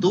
2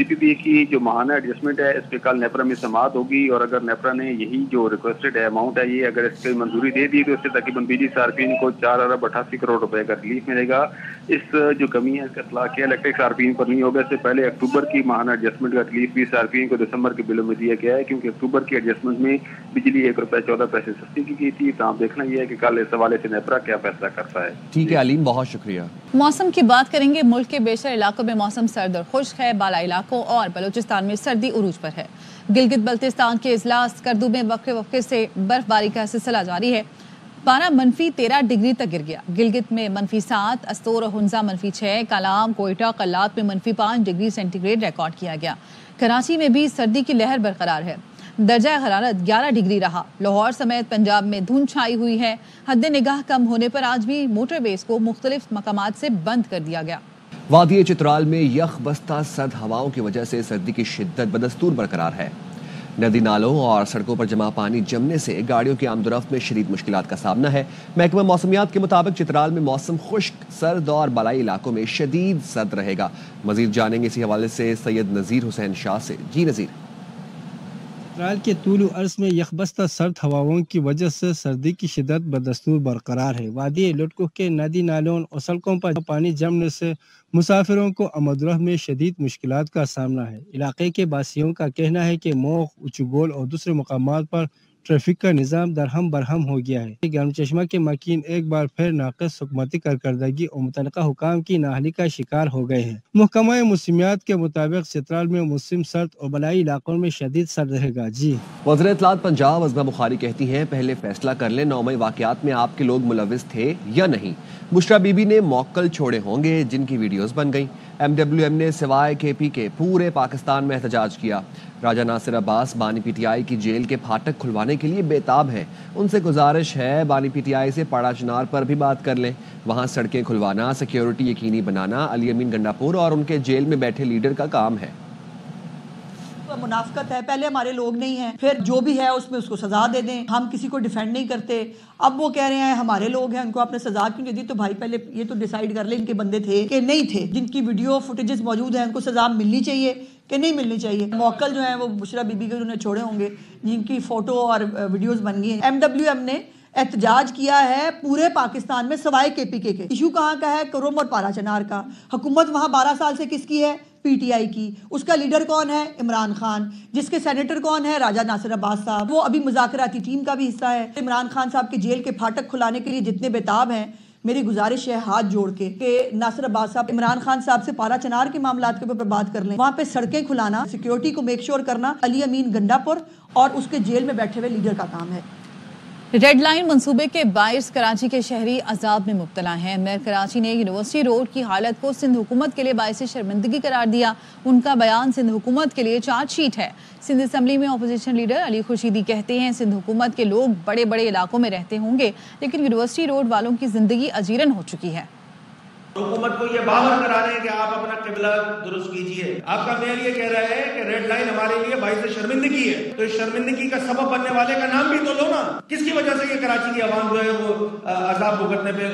CPPA کی جو ماہانہ ایڈجسٹمنٹ ہے اس پہ کل نیپرا میں سماعت ہوگی، اور اگر نیپرا نے یہی جو ریکویسٹڈ ہے اماؤنٹ ہے یہ اگر اس کی منظوری دے دی تو اس سے تقریباً بجلی صارفین کو 4.88 کروڑ روپے کا ریلیف ملے گا۔ اس جو کمی ہے اس کا اطلاق کیا الیکٹرک صارفین پر نہیں ہوگا۔ اس سے پہلے اکتوبر کی ماہانہ ایڈجسٹمنٹ کا ریلیف بھی صارفین کو دسمبر کے بلوں میں دیا گیا ہے، کیونکہ اکتوبر کی ایڈجسٹمنٹ میں بجلی 1 روپے 14 پیسے سستی کی گئی تھی۔ تو آپ دیکھنا یہ ہے کہ کل اس حوالے سے نیپرا کیا فیصلہ کرتا ہے۔ ٹھیک ہے علیم، بہت شکریہ۔ موسم کی بات کریں گے۔ ملک کے بیشتر علاقوں میں موسم سرد اور خشک ہے، بالائی علاقوں اور بلوچستان میں سردی عروج پر ہے۔ گلگت بلتستان کے اضلاع اسکردو میں وقفے وقفے سے برف باری کا سلسلہ جاری ہے۔ پارہ -13 ڈگری تک گر گیا۔ گلگت میں -7، استور اور ہنزا -6، کالام، کوئٹہ، قلات میں -5 ڈگری سینٹی گریڈ ریکارڈ کیا گیا۔ کراچی میں بھی سردی کی لہر برقرار ہے۔ درجہ حرارت 11 ڈگری رہا۔ لاہور سمیت پنجاب میں دھند چھائی ہوئی ہے۔ حد نگاہ کم ہونے پر آج بھی موٹر ویز کو مختلف مقامات سے بند کر دیا گیا۔ وادی چترال میں یخ بستہ سرد ہواؤں کی وجہ سے سردی کی شدت بدستور برقرار ہے۔ ندی نالوں اور سڑکوں پر جمع پانی جمنے سے گاڑیوں کی آمد و رفت میں شدید مشکلات کا سامنا ہے۔ محکمہ موسمیات کے مطابق چترال میں موسم خشک، سرد اور بالائی علاقوں میں شدید سرد رہے گا۔ مزید جانیں گے اسی حوالے سے سید نذیر حسین شاہ سے۔ جی نذیر۔ چترال کے طول و عرض میں یخبستہ سرد ہواؤں کی وجہ سے سردی کی شدت بدستور برقرار ہے۔ وادی لٹکو کے ندی نالوں اور سڑکوں پر پانی جمنے سے مسافروں کو آمد و رفت میں شدید مشکلات کا سامنا ہے۔ علاقے کے باسیوں کا کہنا ہے کہ موغ، اچوگول اور دوسرے مقامات پر ٹریفک کا نظام درہم برہم ہو گیا ہے۔ گرم چشمہ کے مکین ایک بار پھر ناقص حکومتی کارکردگی اور متعلقہ حکام کی نااہلی کا شکار ہو گئے ہیں۔ محکمہ موسمیات کے مطابق چترال میں موسم سرد اور بالائی علاقوں میں شدید سرد رہے گا۔ جی وزیر اطلاعات پنجاب عظمہ بخاری کہتی ہیں پہلے فیصلہ کر لیں 9 مئی واقعات میں آپ کے لوگ ملوث تھے یا نہیں۔ بشرا بی بی نے موکل چھوڑے ہوں گے جن کی ویڈیوز بن گئیں۔ MWM نے سوائے KP کے پورے پاکستان میں احتجاج کیا۔ راجہ ناصر عباس بانی PTI کی جیل کے پھاٹک کھلوانے کے لیے بےتاب ہیں۔ ان سے گزارش ہے بانی PTI سے پاڑا چنار پر بھی بات کر لیں۔ وہاں سڑکیں کھلوانا، سیکیورٹی یقینی بنانا علی امین گنڈاپور اور ان کے جیل میں بیٹھے لیڈر کا کام ہے۔ منافقت ہے، پہلے ہمارے لوگ نہیں ہیں، پھر جو بھی ہے اس میں اس کو سزا دے دیں۔ ہم کسی کو ڈیفینڈ نہیں کرتے۔ اب وہ کہہ رہے ہیں ہمارے لوگ ہیں ان کو آپ نے سزا کیوں نہیں دی؟ تو بھائی پہلے یہ تو ڈیسائیڈ کر لیں ان کے بندے تھے کہ نہیں تھے۔ جن کی ویڈیو فوٹیجز موجود ہیں ان کو سزا ملنی چاہیے کہ نہیں ملنی چاہیے۔ موکل جو ہیں وہ بشرا بی بی کے انہوں نے چھوڑے ہوں گے جن کی فوٹو اور ویڈیوز بن گئی ہیں۔ MWM نے احتجاج کیا ہے پورے پاکستان میں سوائے KP کے۔ ایشو کہاں کا ہے؟ کرم اور پارا چنار کا۔ حکومت وہاں 12 سال سے کس کی ہے؟ PTI کی۔ اس کا لیڈر کون ہے؟ عمران خان۔ جس کے سینیٹر کون ہے؟ راجہ ناصر عباس صاحب۔ وہ ابھی مذاکراتی ٹیم کا بھی حصہ ہے۔ عمران خان صاحب کے جیل کے پھاٹک کھلانے کے لیے جتنے بےتاب ہیں، میری گزارش ہے ہاتھ جوڑ کے کہ ناصر عباس صاحب عمران خان صاحب سے پارا چنار کے معاملات کے اوپر بات کر لیں۔ وہاں پہ سڑکیں کھلانا، سیکیورٹی کو میک شور کرنا علی امین گنڈاپور اور اس کے جیل میں بیٹھے ہوئے لیڈر کا کام ہے۔ ریڈ لائن منصوبے کے باعث کراچی کے شہری عذاب میں مبتلا ہیں۔ میئر کراچی نے یونیورسٹی روڈ کی حالت کو سندھ حکومت کے لیے باعث شرمندگی قرار دیا۔ ان کا بیان سندھ حکومت کے لیے چارج شیٹ ہے۔ سندھ اسمبلی میں اپوزیشن لیڈر علی خورشیدی کہتے ہیں سندھ حکومت کے لوگ بڑے بڑے علاقوں میں رہتے ہوں گے لیکن یونیورسٹی روڈ والوں کی زندگی اجیرن ہو چکی ہے۔ حکومت کو یہ باور کرا رہے ہیں کہ آپ اپنا قبلہ درست کیجئے۔ آپ کا میئر یہ کہہ رہا ہے کہ ریڈ لائن ہمارے لیے باعث شرمندگی ہے، تو اس شرمندگی کا سبب بننے والے کا نام بھی تو لو نا۔ کس کی وجہ سے یہ کراچی کی عوام جو ہے وہ عذاب بھگتنے پہ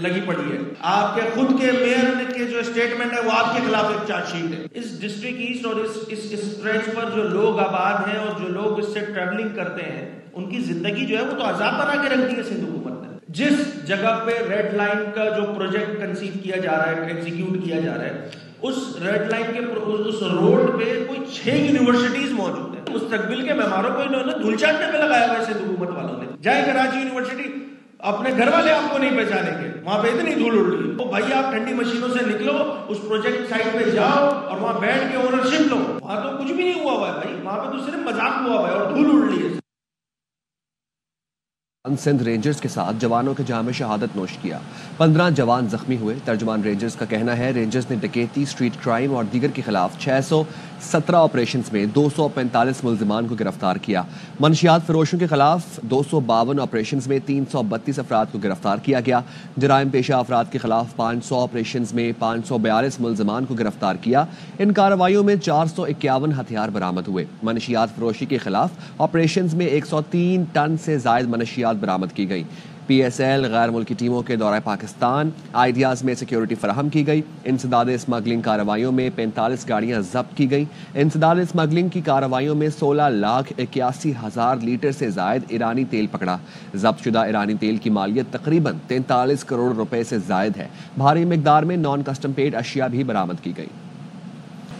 لگی پڑی ہے؟ آپ کے خود کے میئر کے جو اسٹیٹمنٹ ہے وہ آپ کے خلاف ایک چارج شیٹ ہے۔ اس ڈسٹرکٹ ایسٹ اور اس اسٹریچ پر جو لوگ آباد ہیں اور جو لوگ اس سے ٹریولنگ کرتے ہیں ان کی زندگی جو ہے وہ تو عذاب بنا کے رکھ دی ہے سندھ حکومت نے۔ جس جگہ پہ ریڈ لائن کا جو پروجیکٹ کنسیو کیا جا رہا ہے، ایگزیکیوٹ کیا جا رہا ہے، اس ریڈ لائن کے اس روڈ پہ کوئی 6 یونیورسٹیز موجود ہیں۔ مستقبل کے معماروں کو انہوں نے دھول چاٹنے پہ لگایا ہوا ہے سندھ حکومت والوں نے۔ جائے کراچی یونیورسٹی، اپنے گھر والے آپ کو نہیں پہچانیں گے، وہاں پہ اتنی دھول اڑ رہی ہے۔ تو بھائی آپ ٹھنڈی مشینوں سے نکلو، اس پروجیکٹ سائٹ پہ جاؤ اور وہاں بیٹھ کے اونرشپ لو۔ وہاں تو کچھ بھی نہیں ہوا ہوا ہے بھائی، وہاں پہ تو صرف مذاق ہوا ہوا ہے اور دھول اڑ رہی ہے۔ سندھ رینجرز کے ساتھ جوانوں کے جام شہادت نوش کیا۔ 15 جوان زخمی ہوئے۔ ترجمان رینجرز کا کہنا ہے رینجرز نے ڈکیتی، اسٹریٹ کرائم اور دیگر کے خلاف 617 آپریشنز میں 245 ملزمان کو گرفتار کیا۔ منشیات فروشوں کے خلاف 252 آپریشنز میں 332 افراد کو گرفتار کیا گیا۔ جرائم پیشہ افراد کے خلاف 500 آپریشنز میں 542 ملزمان کو گرفتار کیا۔ ان کارروائیوں میں 451 ہتھیار برآمد ہوئے۔ منشیات فروشی کے خلاف آپریشنز میں 103 ٹن سے زائد منشیات برآمد کی گئی۔ PSL غیر ملکی ٹیموں کے دورہ پاکستان، آئیڈیاز میں سیکیورٹی فراہم کی گئی، انسداد اسمگلنگ کارروائیوں میں 45 گاڑیاں ضبط کی گئیں، انسداد اسمگلنگ کی کارروائیوں میں 16,81,000 لیٹر سے زائد ایرانی تیل پکڑا، ضبط شدہ ایرانی تیل کی مالیت تقریباً 43 کروڑ روپے سے زائد ہے، بھاری مقدار میں نان کسٹم پیڈ اشیاء بھی برآمد کی گئی۔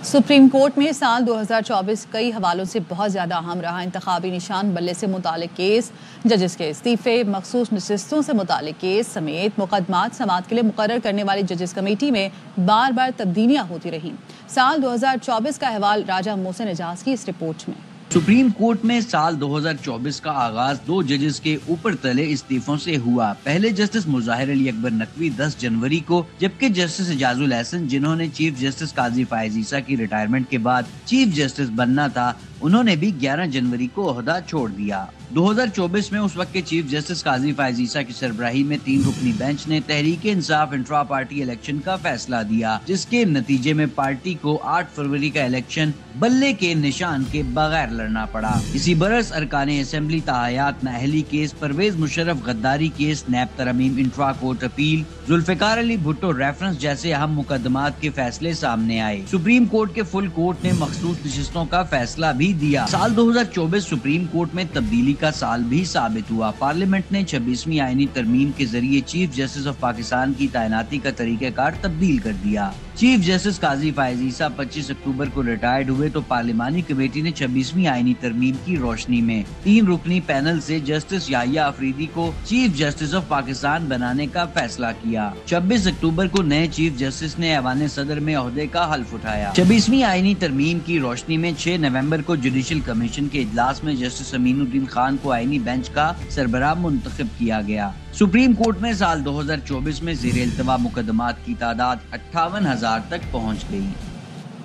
سپریم کورٹ میں سال 2024 کئی حوالوں سے بہت زیادہ اہم رہا۔ انتخابی نشان بلے سے متعلق کیس، ججز کے استعفے، مخصوص نشستوں سے متعلق کیس سمیت مقدمات سماعت کے لیے مقرر کرنے والی ججز کمیٹی میں بار بار تبدیلیاں ہوتی رہیں۔ سال 2024 کا احوال راجہ محسن اعجاز کی اس رپورٹ میں۔ سپریم کورٹ میں سال 2024 کا آغاز 2 ججز کے اوپر تلے استعفوں سے ہوا۔ پہلے جسٹس مظاہر علی اکبر نقوی 10 جنوری کو، جبکہ جسٹس اعجاز الحسن جنہوں نے چیف جسٹس قاضی فائز عیسیٰ کی ریٹائرمنٹ کے بعد چیف جسٹس بننا تھا، انہوں نے بھی 11 جنوری کو عہدہ چھوڑ دیا۔ 2024 میں اس وقت کے چیف جسٹس قاضی فائز عیسیٰ کی سربراہی میں 3 رکنی بینچ نے Tehreek Insaf intra party election کا فیصلہ دیا، جس کے نتیجے میں پارٹی کو 8 فروری کا الیکشن بلے کے نشان کے بغیر لڑنا پڑا۔ اسی برس ارکان اسمبلی تاحیات نااہلی کیس، پرویز مشرف غداری کیس، نیب ترمیم intra court appeal, Zulfiqar Ali Bhutto reference جیسے اہم مقدمات کے فیصلے سامنے آئے۔ سپریم کورٹ کے فل کورٹ نے مخصوص نشستوں کا فیصلہ بھی دیا۔ سال 2024 سپریم کورٹ میں تبدیلی کا سال بھی ثابت ہوا۔ پارلیمنٹ نے 26ویں آئینی ترمیم کے ذریعے چیف جسٹس آف پاکستان کی تعیناتی کا طریقہ کار تبدیل کر دیا۔ چیف جسٹس قاضی فائز عیسیٰ 25 اکتوبر کو ریٹائرڈ ہوئے تو پارلیمانی کمیٹی نے 26ویں آئینی ترمیم کی روشنی میں 3 رکنی پینل سے جسٹس یحییٰ افریدی کو چیف جسٹس آف پاکستان بنانے کا فیصلہ کیا۔ 26 اکتوبر کو نئے چیف جسٹس نے ایوان صدر میں عہدے کا حلف اٹھایا۔ 26ویں آئینی ترمیم کی روشنی میں 6 نومبر کو جوڈیشل کمیشن کے اجلاس میں جسٹس امین الدین خان کو آئینی بینچ کا سربراہ منتخب کیا گیا۔ سپریم کورٹ میں سال 2024 میں زیر التوا مقدمات کی تعداد 58,000 تک پہنچ گئی۔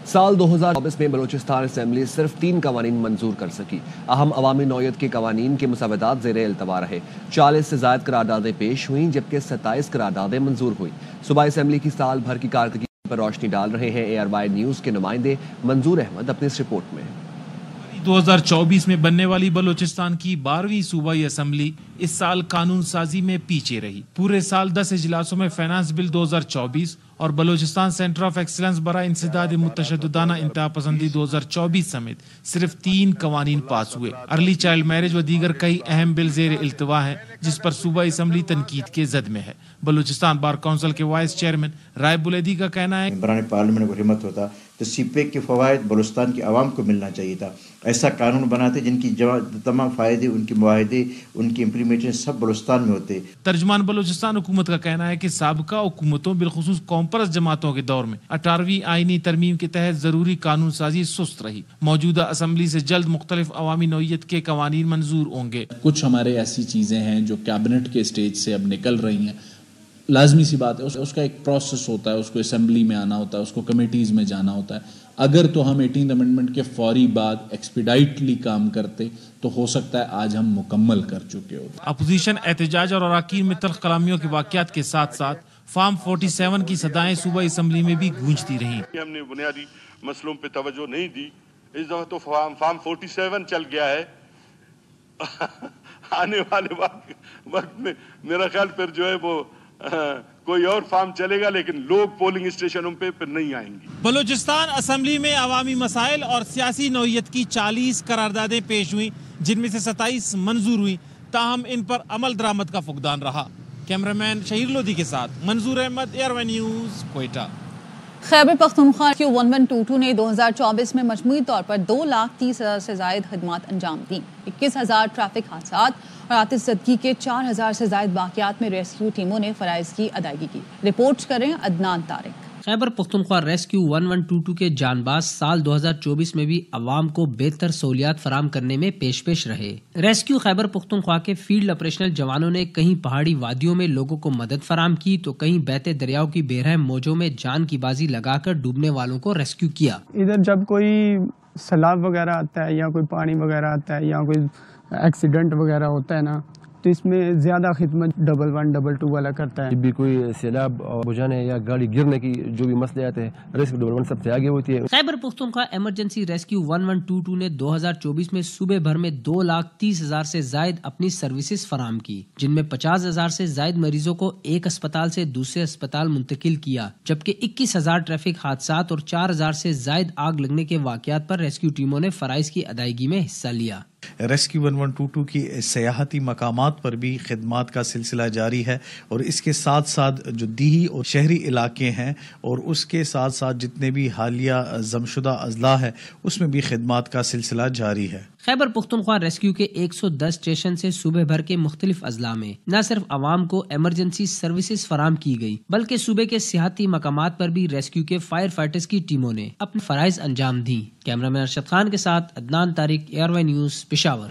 سال 2024 میں بلوچستان اسمبلی صرف 3 قوانین منظور کر سکی۔ اہم عوامی نوعیت کے قوانین کے مسودات زیر التوا رہے۔ 40 سے زائد قراردادیں پیش ہوئیں، جبکہ 27 قراردادیں منظور ہوئیں۔ صوبائی اسمبلی کی سال بھر کی کارکردگی پر روشنی ڈال رہے ہیں ARY نیوز کے نمائندے منظور احمد اپنی اس رپورٹ میں۔ 2024 میں بننے والی بلوچستان کی 12ویں صوبائی اسمبلی اس سال قانون سازی میں پیچھے رہی۔ پورے سال 10 اجلاسوں میں فائنانس بل 2024 اور بلوچستان سینٹر آف ایکسلنس برائے انسداد متشددانہ انتہا پسندی 2024 سمیت صرف 3 قوانین پاس ہوئے۔ ارلی چائلڈ میرج و دیگر کئی اہم بل زیر التوا ہیں، جس پر صوبائی اسمبلی تنقید کے زد میں ہے۔ بلوچستان بار کونسل کے وائس چیئرمین رائب العیدی کا کہنا ہے برائے پارلیمنٹ کو ہمت ہوتا تو سی پیک کے فوائد بلوچستان کی عوام کو ملنا چاہیے تھا۔ ایسا قانون بناتے جن کی تمام فائدے، ان کے معاہدے، ان کی امپلیمنٹیشن سب بلوچستان میں ہوتے۔ ترجمان بلوچستان حکومت کا کہنا ہے کہ سابقہ حکومتوں بالخصوص قوم پرست جماعتوں کے دور میں 18ویں آئینی ترمیم کے تحت ضروری قانون سازی سست رہی۔ موجودہ اسمبلی سے جلد مختلف عوامی نوعیت کے قوانین منظور ہوں گے۔ کچھ ہمارے ایسی چیزیں ہیں جو کیبنٹ کے اسٹیج سے اب نکل رہی ہیں۔ لازمی سی بات ہے، اس کا ایک پروسیس ہوتا ہے، اس کو اسمبلی میں آنا ہوتا ہے، اس کو کمیٹیز میں جانا ہوتا ہے۔ اگر تو ہم 18 امنڈمنٹ کے فوری بعد ایکسپیڈائٹلی کام کرتے تو ہو سکتا ہے آج ہم مکمل کر چکے ہوتے۔ اپوزیشن احتجاج اور اراکین میں تلخ کلامیوں کے واقعات کے ساتھ ساتھ فارم 47 کی صدائیں صوبائی اسمبلی میں بھی گونجتی رہیں۔ ہم نے بنیادی مسئلوں پہ توجہ نہیں دی، اس دفعہ تو فارم 47 چل گیا ہے۔ آنے والے وقت میں میرا خیال پھر جو ہے وہ کوئی اور فارم چلے گا، لیکن لوگ پولنگ اسٹیشنوں پہ پھر نہیں آئیں گی۔ بلوچستان اسمبلی میں عوامی مسائل اور سیاسی نوعیت کی 40 قراردادیں پیش ہوئیں، جن میں سے 27 منظور ہوئی، تاہم ان پر عمل درآمد کا فقدان رہا۔ کیمرامین شہیر لودھی کے ساتھ منظور Ahmad, ARY news, Quetta. Khyber Pakhtunkhwa Q1122 نے 2024 میں مجموعی طور پر 2,30,000 سے زائد خدمات انجام دیں۔ 21,000 ٹریفک حادثات اور آتش زدگی کے 4,000 سے زائد واقعات میں ریسکیو ٹیموں نے فرائض کی ادائیگی کی۔ رپورٹ کریں عدنان طارق۔ خیبر پختونخوا ریسکیو 1122 کے جان باز سال 2024 میں بھی عوام کو بہتر سہولیات فراہم کرنے میں پیش رہے۔ ریسکیو خیبر پختونخوا کے فیلڈ آپریشنل جوانوں نے کہیں پہاڑی وادیوں میں لوگوں کو مدد فراہم کی تو کہیں بہتے دریاؤں کی بےرحم موجوں میں جان کی بازی لگا کر ڈوبنے والوں کو ریسکیو کیا۔ ادھر جب کوئی سیلاب وغیرہ آتا ہے یا کوئی پانی وغیرہ آتا ہے یا کوئی ایکسیڈنٹ وغیرہ ہوتا ہے نا، تو اس میں زیادہ خدمت 11 22 والا کرتا ہے. بھی کوئی سیلاب بجھانے یا گاڑی گرنے کی جو بھی مسئلے آتے ہیں ریسکیو 11 سب سے آگے ہوتی ہے. خیبر پختونخوا ایمرجنسی ریسکیو 1122 نے 2024 میں صوبے بھر میں 2,30,000 سے زائد اپنی سروسز فراہم کی، جن میں 50,000 سے زائد مریضوں کو ایک اسپتال سے دوسرے اسپتال منتقل کیا، جبکہ 21,000 ٹریفک حادثات اور 4,000 سے زائد آگ لگنے کے واقعات پر ریسکیو ٹیموں نے فرائض کی ادائیگی میں حصہ لیا. ریسکیو 1122 کی سیاحتی مقامات پر بھی خدمات کا سلسلہ جاری ہے، اور اس کے ساتھ ساتھ جو دیہی اور شہری علاقے ہیں اور اس کے ساتھ ساتھ جتنے بھی حالیہ ضم شدہ اضلاع ہے اس میں بھی خدمات کا سلسلہ جاری ہے. خیبر پختونخوا ریسکیو کے 110 اسٹیشن سے صوبے بھر کے مختلف اضلاع میں نہ صرف عوام کو ایمرجنسی سروسز فراہم کی گئی، بلکہ صوبے کے سیاحتی مقامات پر بھی ریسکیو کے فائر فائٹرز کی ٹیموں نے اپنے فرائض انجام دی. کیمرامین ارشد خان کے ساتھ عدنان طارق، ARY نیوز، پشاور.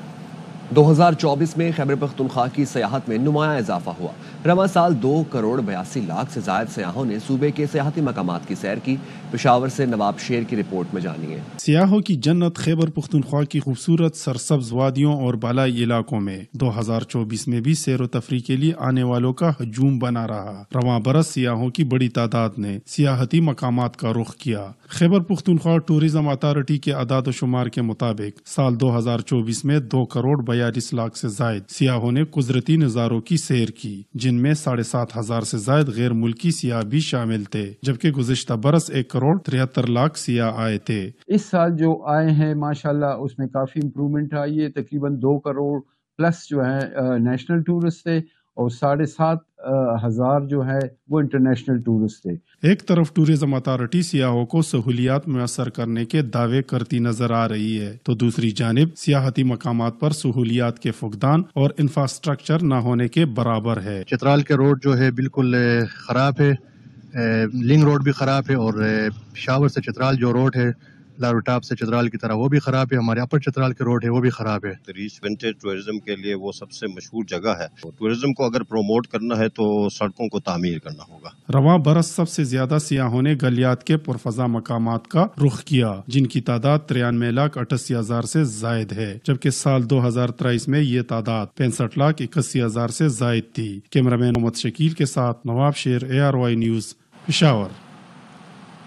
2024 میں خیبر پختونخوا کی سیاحت میں نمایاں اضافہ ہوا. رواں سال 2,82,00,000 سے زائد سیاحوں نے صوبے کے سیاحتی مقامات کی سیر کی. پشاور سے نواب شیر کی رپورٹ میں جانیے. سیاحوں کی جنت خیبر پختونخوا کی خوبصورت سرسبز وادیوں اور بالائی علاقوں میں 2024 میں بھی سیر و تفریح کے لیے آنے والوں کا ہجوم بنا رہا. رواں برس سیاحوں کی بڑی تعداد نے سیاحتی مقامات کا رخ کیا. خیبر پختونخوا ٹورزم اتھارٹی کے اعداد و شمار کے مطابق سال 2024 میں 2,42,00,000 سے زائد سیاحوں نے قدرتی نظاروں کی سیر کی، جن میں 7,500 سے زائد غیر ملکی سیاح بھی شامل تھے، جبکہ گزشتہ برس 1,73,00,000 سیاح آئے تھے. اس سال جو آئے ہیں ماشاءاللہ اس میں کافی امپرومنٹ آئی ہے. تقریباً 2 کروڑ پلس جو ہے نیشنل ٹورسٹ تھے اور 7,500 جو ہے وہ انٹرنیشنل ٹورسٹ تھے. ایک طرف ٹورزم اتھارٹی سیاحوں کو سہولیات میسر کرنے کے دعوے کرتی نظر آ رہی ہے، تو دوسری جانب سیاحتی مقامات پر سہولیات کے فقدان اور انفراسٹرکچر نہ ہونے کے برابر ہے. چترال کے روڈ جو ہے بالکل خراب ہے، لنگ روڈ بھی خراب ہے، اور پشاور سے چترال جو روڈ ہے لاہور ٹاپ سے چترال کی طرح وہ بھی خراب ہے. ہمارے اپر چترال کے روڈ ہے وہ بھی خراب ہے. ریچ ونٹیج ٹورزم کے لیے وہ سب سے مشہور جگہ ہے. ٹورزم کو اگر پروموٹ کرنا ہے تو سڑکوں کو تعمیر کرنا ہوگا. رواں برس سب سے زیادہ سیاحوں نے گلیات کے پرفضا مقامات کا رخ کیا، جن کی تعداد 93,88,000 سے زائد ہے، جبکہ سال 2023 میں یہ تعداد 65,81,000 سے زائد تھی. کیمرامین محمد شکیل کے ساتھ نواب شیر، ARY نیوز، پشاور.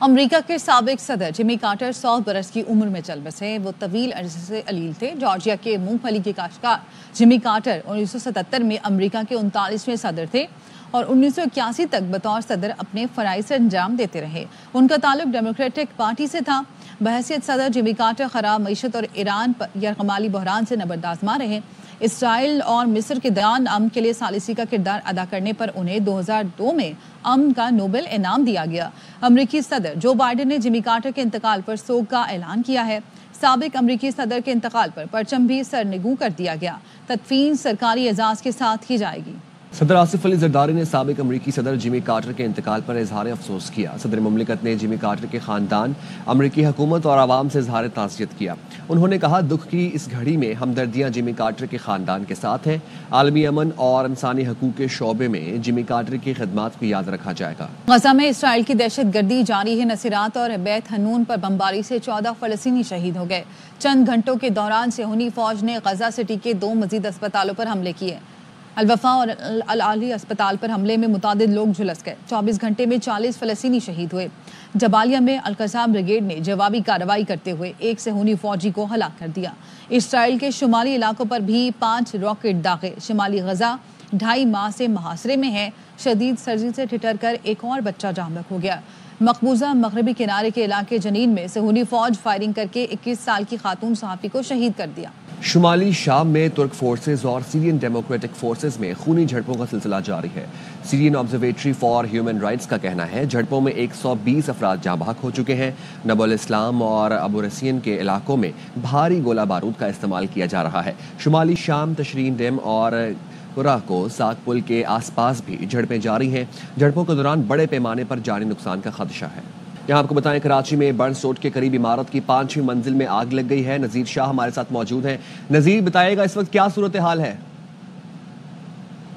امریکہ کے سابق صدر جمی کارٹر 100 برس کی عمر میں چل بسے. وہ طویل عرصے سے علیل تھے. جارجیا کے مونگ پھلی کے کاشتکار جمی کارٹر 1977 میں امریکہ کے 39ویں صدر تھے اور 1981 تک بطور صدر اپنے فرائض انجام دیتے رہے. ان کا تعلق ڈیموکریٹک پارٹی سے تھا. بحیثیت صدر جمی کارٹر خراب معیشت اور ایران پر یرغمالی بحران سے نبرد آزما رہے. اسرائیل اور مصر کے درمیان امن کے لیے ثالثی کا کردار ادا کرنے پر انہیں 2002 میں امن کا نوبل انعام دیا گیا. امریکی صدر جو بائیڈن نے جمی کارٹر کے انتقال پر سوگ کا اعلان کیا ہے. سابق امریکی صدر کے انتقال پر پرچم بھی سرنگوں کر دیا گیا. تدفین سرکاری اعزاز کے ساتھ کی جائے گی. صدر آصف علی زرداری نے سابق امریکی صدر جمی کارٹر کے انتقال پر اظہار افسوس کیا. صدر مملکت نے جمی کارٹر کے خاندان، امریکی حکومت اور عوام سے اظہار تعزیت کیا. انہوں نے کہا دکھ کی اس گھڑی میں ہمدردیاں جمی کارٹر کے خاندان کے ساتھ ہیں. عالمی امن اور انسانی حقوق کے شعبے میں جمی کارٹر کی خدمات کو یاد رکھا جائے گا. غزہ میں اسرائیل کی دہشت گردی جاری ہے. نصیرات اور بیت حنون پر بمباری سے 14 فلسطینی شہید ہو گئے. چند گھنٹوں کے دوران صہیونی فوج نے غزہ سٹی کے 2 مزید اسپتالوں پر حملے کیے. الوفا اور العلی اسپتال پر حملے میں متعدد لوگ جھلس گئے. 24 گھنٹے میں 40 فلسطینی شہید ہوئے. جبالیہ میں القصام بریگیڈ نے جوابی کارروائی کرتے ہوئے ایک صہیونی فوجی کو ہلاک کر دیا. اسرائیل کے شمالی علاقوں پر بھی 5 راکٹ داغے. شمالی غزہ 2.5 ماہ سے محاصرے میں ہے. شدید سردی سے ٹھٹر کر ایک اور بچہ جاں بحق ہو گیا. مقبوضہ مغربی کنارے کے علاقے جنین میں صہیونی فوج فائرنگ کر کے 21 سال کی خاتون صحافی کو شہید کر دیا. شمالی شام میں ترک فورسز اور سیرین ڈیموکریٹک فورسز میں خونی جھڑپوں کا سلسلہ جاری ہے. سیرین آبزرویٹری فار ہیومن رائٹس کا کہنا ہے جھڑپوں میں 120 افراد جاں بحق ہو چکے ہیں. نبو الاسلام اور ابو رسین کے علاقوں میں بھاری گولہ بارود کا استعمال کیا جا رہا ہے. شمالی شام تشرین ڈیم اور کوراکو ساک پل کے آس پاس بھی جھڑپیں جاری ہیں. جھڑپوں کے دوران بڑے پیمانے پر جانی نقصان کا خدشہ ہے. یہاں آپ کو بتائیں کراچی میں برنس روڈ کے قریب عمارت کی 5ویں منزل میں آگ لگ گئی ہے. نذیر شاہ ہمارے ساتھ موجود ہیں. نذیر بتائیے گا اس وقت کیا صورتحال ہے؟